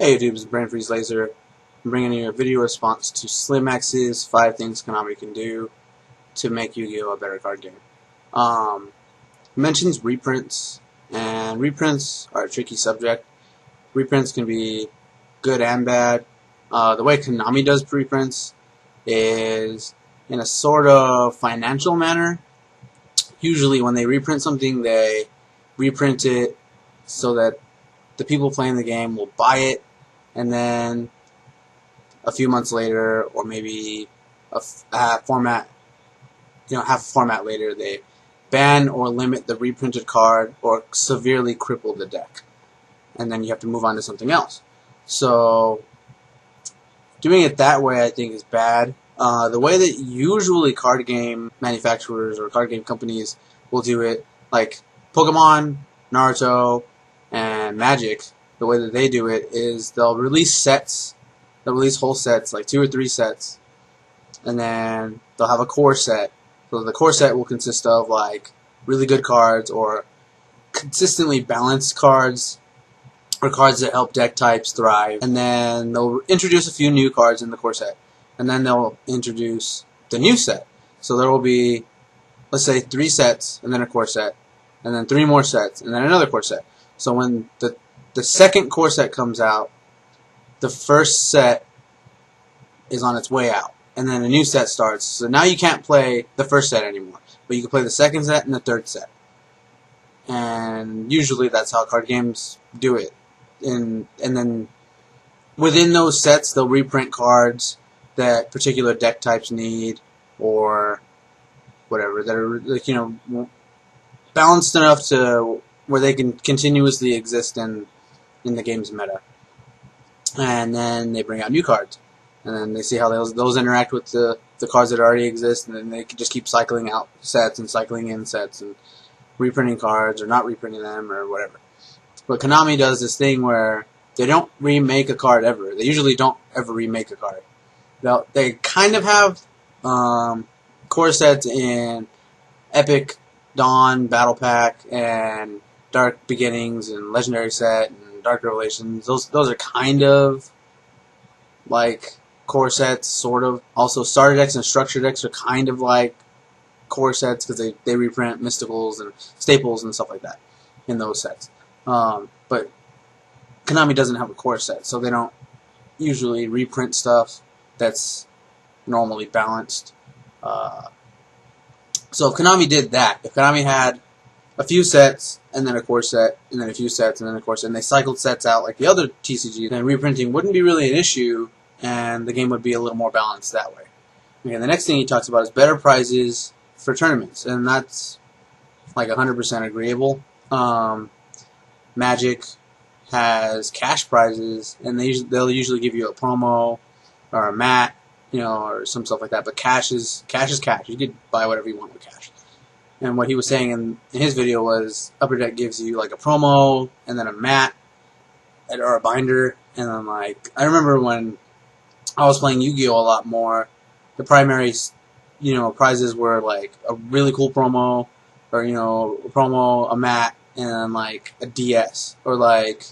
Hey YouTube, it's Brain Freeze Laser. I'm bringing you a video response to SlimX's 5 things Konami can do to make Yu-Gi-Oh! A better card game. It mentions reprints, and reprints are a tricky subject. Reprints can be good and bad. The way Konami does reprints is in a sort of financial manner. Usually when they reprint something, they reprint it so that the people playing the game will buy it, and then a few months later, or maybe half a format later, they ban or limit the reprinted card or severely cripple the deck, and then you have to move on to something else. So doing it that way, I think, is bad. The way that usually card game manufacturers or card game companies will do it, like Pokemon, Naruto, and Magic, the way that they do it is they'll release sets. They'll release whole sets, like 2 or 3 sets, and then they'll have a core set. So the core set will consist of like really good cards or consistently balanced cards, or cards that help deck types thrive. And then they'll introduce a few new cards in the core set, and then they'll introduce the new set. So there will be, let's say, 3 sets, and then a core set, and then 3 more sets, and then another core set. So when the second core set comes out, the first set is on its way out, and then a new set starts. So now you can't play the first set anymore, but you can play the second set and the third set. And usually that's how card games do it. And then within those sets, they'll reprint cards that particular deck types need, or whatever, that are, like, you know, balanced enough to where they can continuously exist in the game's meta. And then they bring out new cards, and then they see how those interact with the cards that already exist, and then they can just keep cycling out sets and cycling in sets and reprinting cards or not reprinting them or whatever. But Konami does this thing where they don't remake a card ever. They usually don't ever remake a card. They kind of have core sets in Epic, Dawn, Battle Pack, and Dark Beginnings, and Legendary Set, and Dark Revelations. Those are kind of like core sets, sort of. Also, starter decks and structure decks are kind of like core sets because they reprint mysticals and staples and stuff like that in those sets. But Konami doesn't have a core set, so they don't usually reprint stuff that's normally balanced. So if Konami did that, if Konami had a few sets, and then a core set, and then a few sets, and then a core set, and they cycled sets out like the other TCG, then reprinting wouldn't be really an issue, and the game would be a little more balanced that way. Okay, the next thing he talks about is better prizes for tournaments, and that's like 100% agreeable. Magic has cash prizes, and they'll usually give you a promo or a mat, you know, or some stuff like that. But cash is cash. You can buy whatever you want with cash. And what he was saying in his video was Upper Deck gives you like a promo and then a mat or a binder. And then, like, I remember when I was playing Yu-Gi-Oh! A lot more, the primary, you know, prizes were like a really cool promo, or, you know, a promo, a mat, and then like a DS or like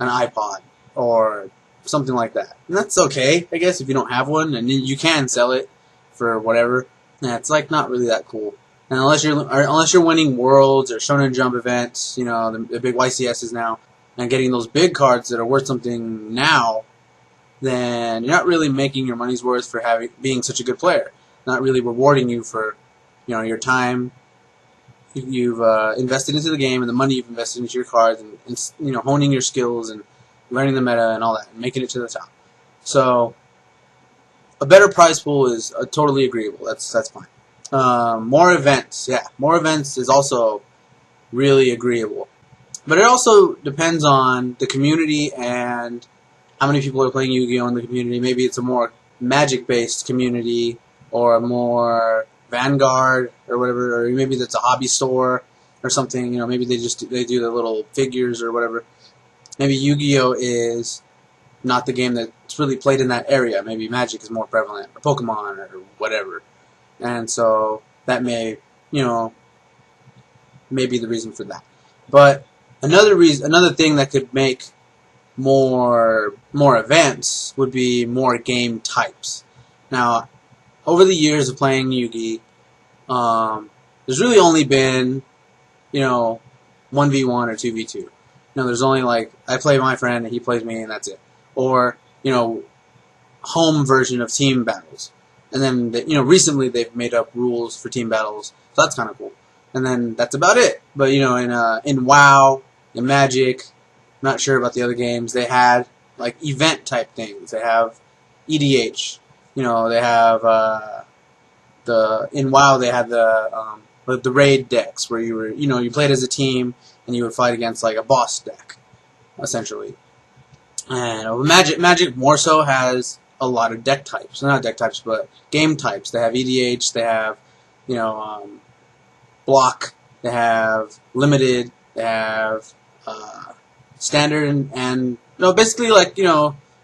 an iPod or something like that. And that's okay, I guess, if you don't have one, and you can sell it for whatever. Yeah, it's like not really that cool. And unless you're winning Worlds or Shonen Jump events, you know, the big YCSs now, and getting those big cards that are worth something now, then you're not really making your money's worth for being such a good player. Not really rewarding you for, you know, your time you've invested into the game and the money you've invested into your cards, and you know, honing your skills and learning the meta and all that, and making it to the top. So a better prize pool is totally agreeable. That's fine. More events, yeah. More events is also really agreeable. But it also depends on the community and how many people are playing Yu-Gi-Oh! In the community. Maybe it's a more Magic-based community, or a more Vanguard, or whatever, or maybe that's a hobby store or something. You know, maybe they do the little figures or whatever. Maybe Yu-Gi-Oh! Is not the game that's really played in that area. Maybe Magic is more prevalent, or Pokemon, or whatever. And so that may, you know, may be the reason for that. But another thing that could make more events would be more game types. Now, over the years of playing Yu-Gi, there's really only been, 1v1 or 2v2. There's only like, I play my friend and he plays me and that's it. Or, home version of team battles. And then, recently they've made up rules for team battles, so that's kind of cool. And then that's about it. But, in WoW, in Magic, I'm not sure about the other games, they had, like, event type things. They have EDH. They have, in WoW they had the raid decks where you were, you played as a team and you would fight against, like, a boss deck, essentially. And Magic more so has a lot of deck types. Not deck types, but game types. They have EDH, they have, block, they have limited, they have standard and basically like,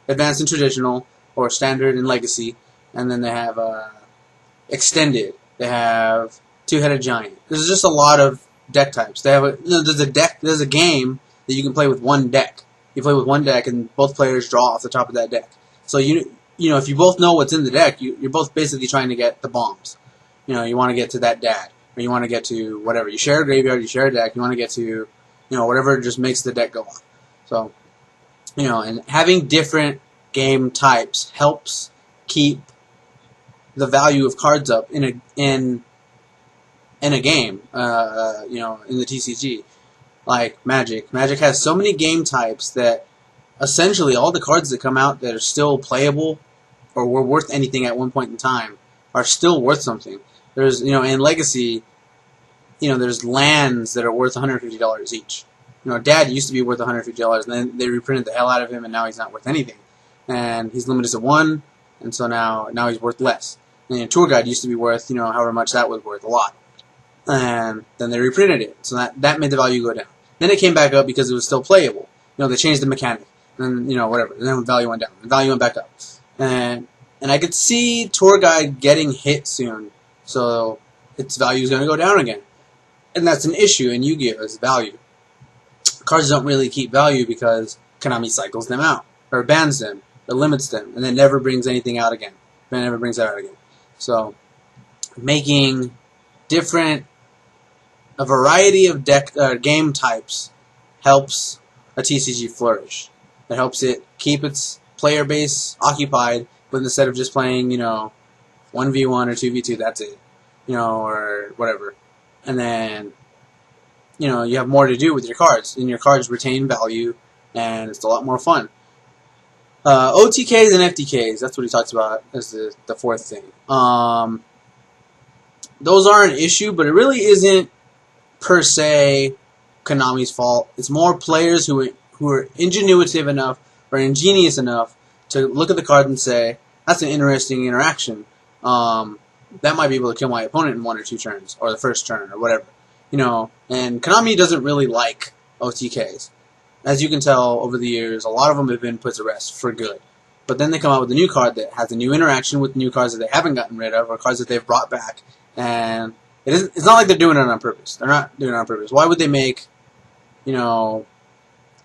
advanced and traditional, or standard and legacy. And then they have extended, they have two-headed giant. There's just a lot of deck types. They have there's a game that you can play with one deck. You play with one deck and both players draw off the top of that deck. So if you both know what's in the deck, you're both basically trying to get the bombs. You want to get to that dad, or you want to get to whatever. You share a graveyard, you share a deck, you want to get to, whatever just makes the deck go off. So, and having different game types helps keep the value of cards up in a game, in the TCG. Like Magic. Magic has so many game types that essentially all the cards that come out that are still playable or were worth anything at one point in time are still worth something. There's, in Legacy, there's lands that are worth $150 each. Dad used to be worth $150, and then they reprinted the hell out of him, and now he's not worth anything. And he's limited to 1, and so now he's worth less. And Tour Guide used to be worth, however much that was worth, a lot. And then they reprinted it, so that made the value go down. Then it came back up because it was still playable. They changed the mechanic, and whatever. And then the value went down, the value went back up. And I could see Tour Guide getting hit soon, so its value is going to go down again. And that's an issue in Yu-Gi-Oh! Is value. Cards don't really keep value because Konami cycles them out, or bans them, or limits them, and then never brings anything out again. Then never brings it out again. So, making a variety of game types helps a TCG flourish. It helps it keep its player base occupied, but instead of just playing, 1v1 or 2v2, that's it. Or whatever. And then, you have more to do with your cards, and your cards retain value, and it's a lot more fun. OTKs and FTKs, that's what he talks about as the fourth thing. Those are an issue, but it really isn't per se Konami's fault. It's more players who are ingenuitive enough or ingenious enough to look at the card and say, that's an interesting interaction. That might be able to kill my opponent in 1 or 2 turns, or the first turn, or whatever. And Konami doesn't really like OTKs. As you can tell over the years, a lot of them have been put to rest for good. But then they come out with a new card that has a new interaction with new cards that they haven't gotten rid of, or cards that they've brought back. And it's not like they're doing it on purpose. They're not doing it on purpose. Why would they make, I don't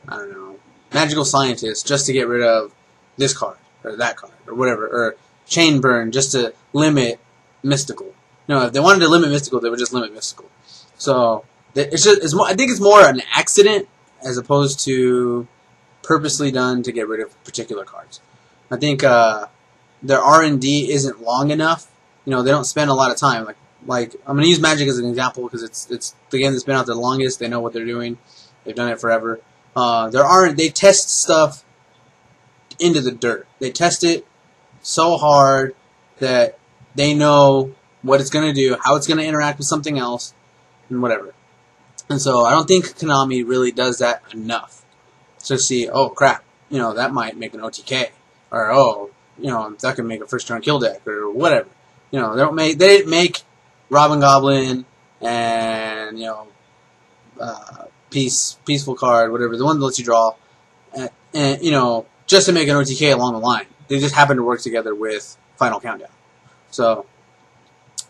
know, Magical Scientist just to get rid of this card, or that card, or whatever, or Chain Burn just to limit Mystical? If they wanted to limit Mystical, they would just limit Mystical. So, I think it's more an accident as opposed to purposely done to get rid of particular cards. I think their R&D isn't long enough. They don't spend a lot of time. Like I'm going to use Magic as an example because it's the game that's been out the longest. They know what they're doing. They've done it forever. They test stuff into the dirt. They test it so hard that they know what it's going to do, how it's going to interact with something else, and whatever. And so I don't think Konami really does that enough to see, oh crap, that might make an OTK, or oh, that could make a first turn kill deck, or whatever. They didn't make Robin Goblin and peaceful card, whatever, the one that lets you draw, and just to make an OTK along the line. They just happen to work together with Final Countdown. So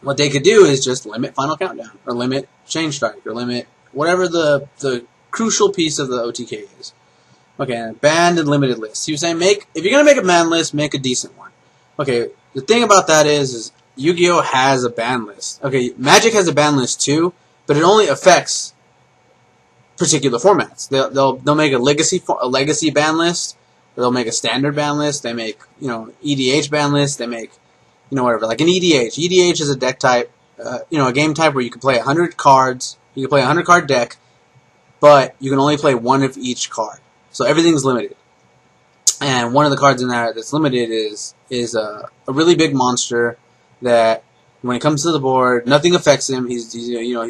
what they could do is just limit Final Countdown, or limit Chain Strike, or limit whatever the crucial piece of the OTK is. Okay, banned and limited lists. You're saying if you're gonna make a banned list, make a decent one. Okay, the thing about that is Yu-Gi-Oh has a ban list. Okay, Magic has a ban list too, but it only affects particular formats. They'll make a legacy ban list. They'll make a standard ban list. They make EDH ban list. They make whatever, like an EDH. EDH is a deck type, a game type where you can play 100 cards. You can play a 100 card deck, but you can only play one of each card. So everything's limited. And one of the cards in there that's limited is a really big monster that when it comes to the board, nothing affects him. He's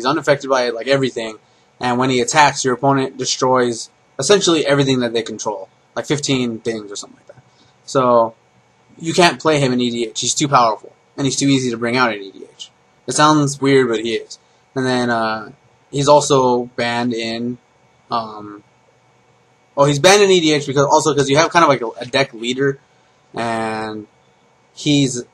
unaffected by it, like everything. And when he attacks, your opponent destroys essentially everything that they control, like 15 things or something like that. So you can't play him in EDH. He's too powerful, and he's too easy to bring out in EDH. It sounds weird, but he is. And then he's also banned in. He's banned in EDH because you have kind of like a deck leader, and he's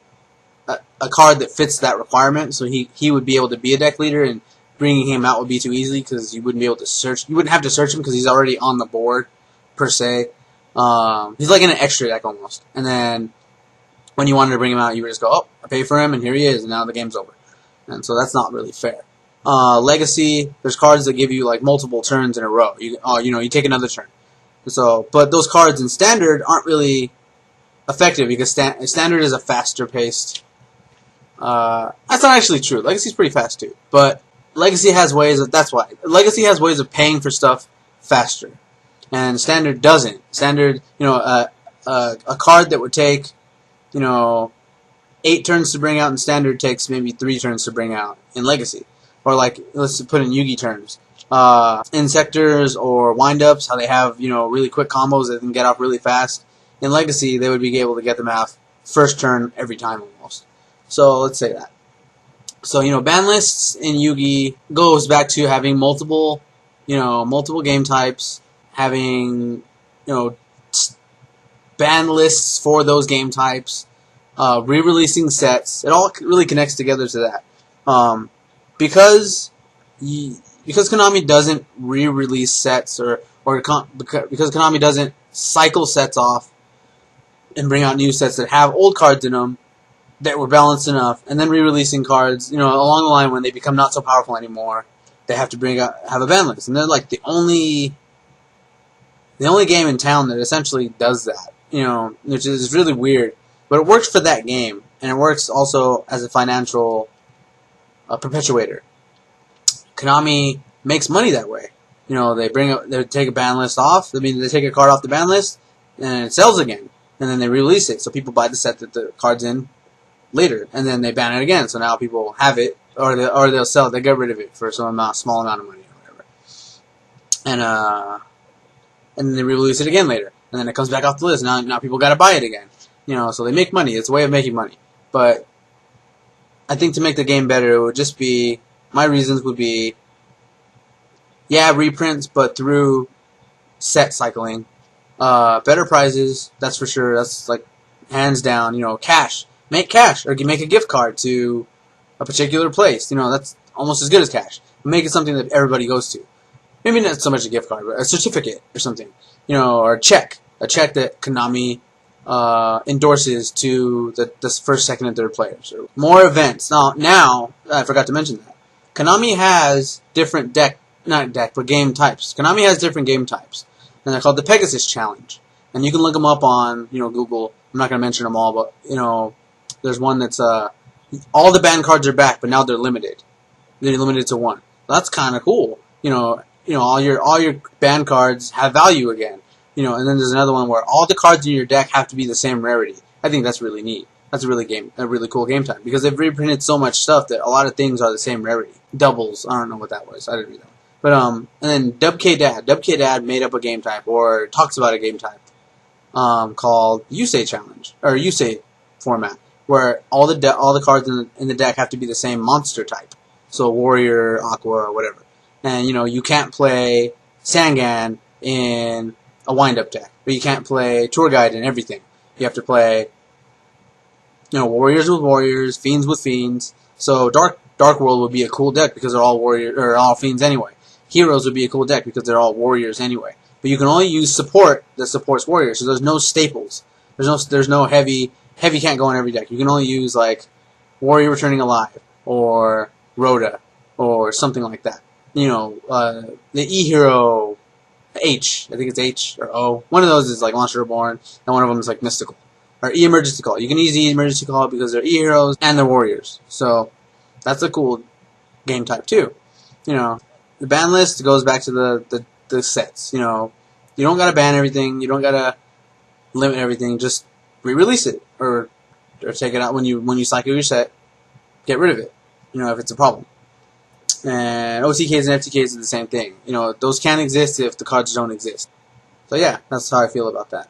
a card that fits that requirement. So he would be able to be a deck leader, and bringing him out would be too easy because you wouldn't be able to search. You wouldn't have to search him because he's already on the board per se. He's like in an extra deck almost. And then when you wanted to bring him out, you would just go, oh, I pay for him, and here he is, and now the game's over. And so that's not really fair. Legacy, there's cards that give you like multiple turns in a row. You take another turn. So, but those cards in Standard aren't really effective because Standard is a faster paced. That's not actually true. Legacy's pretty fast too, but Legacy has ways of. That's why Legacy has ways of paying for stuff faster, and Standard doesn't. Standard, a card that would take, 8 turns to bring out in Standard takes maybe 3 turns to bring out in Legacy. Or like, let's put in Yu-Gi terms. Insectors or wind-ups, how they have, really quick combos that can get off really fast. In Legacy, they would be able to get them off first turn every time almost. So, let's say that. So, ban lists in Yu-Gi goes back to having multiple game types, having, ban lists for those game types, re-releasing sets. It all really connects together to that. Because Konami doesn't re-release sets because Konami doesn't cycle sets off and bring out new sets that have old cards in them that were balanced enough, and then re-releasing cards, along the line when they become not so powerful anymore, they have to have a ban list, and they're like the only game in town that essentially does that, which is really weird, but it works for that game, and it works also as a financial perpetuator. Konami makes money that way. They take a ban list off. I mean, they take a card off the ban list, and it sells again, and then they release it, so people buy the set that the card's in later, and then they ban it again. So now people have it, or they'll sell it. They get rid of it for small amount of money or whatever, and then they release it again later, and then it comes back off the list. Now people got to buy it again. So they make money. It's a way of making money, but I think to make the game better, it would just be, my reasons would be, reprints, but through set cycling. Better prizes, that's for sure. That's like hands down. Cash. Make cash, or make a gift card to a particular place. That's almost as good as cash. Make it something that everybody goes to. Maybe not so much a gift card, but a certificate or something. Or a check that Konami endorses to the first, second, and third players. Or more events. Now I forgot to mention that Konami has different game types. Konami has different game types, and they're called the Pegasus Challenge. And you can look them up on Google. I'm not going to mention them all, but there's one that's all the banned cards are back, but now they're limited. They're limited to 1. That's kind of cool. All your banned cards have value again. And then there's another one where all the cards in your deck have to be the same rarity. I think that's really neat. That's a really cool game type, because they've reprinted so much stuff that a lot of things are the same rarity. Doubles, I don't know what that was. I didn't read that one. But and then Dub-K-Dad made up a game type, or talks about a game type called Yusei Challenge, or Yusei format, where all the cards in the deck have to be the same monster type. So Warrior, Aqua, whatever. And you can't play Sangan in a wind-up deck, but you can't play Tour Guide in everything. You have to play Warriors with Warriors, Fiends with Fiends. So Dark World would be a cool deck because they're all all Fiends anyway. Heroes would be a cool deck because they're all Warriors anyway. but you can only use support that supports warrior. So there's no staples. There's no heavy can't go on every deck. You can only use like warrior returning alive or Rhoda or something like that. You know, the E hero H, I think it's H or O. One of those is like Launcher Reborn, and one of them is like Mystical or E Emergency Call. You can use E Emergency Call because they're E heroes and they're warriors. So that's a cool game type too. You know, the ban list goes back to the sets. You know, you don't gotta ban everything. You don't gotta limit everything. Just re-release it or take it out when you cycle your set. Get rid of it. You know, if it's a problem. And OTKs and FTKs are the same thing. You know, those can't exist if the cards don't exist. So yeah, that's how I feel about that.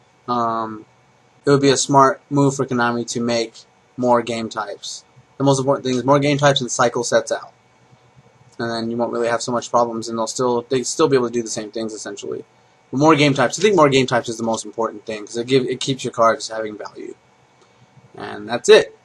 It would be a smart move for Konami to make more game types. The most important thing is more game types and cycle sets out. And then you won't really have so much problems, and they'll still be able to do the same things essentially. But more game types. I think more game types is the most important thing because it keeps your cards having value. And that's it.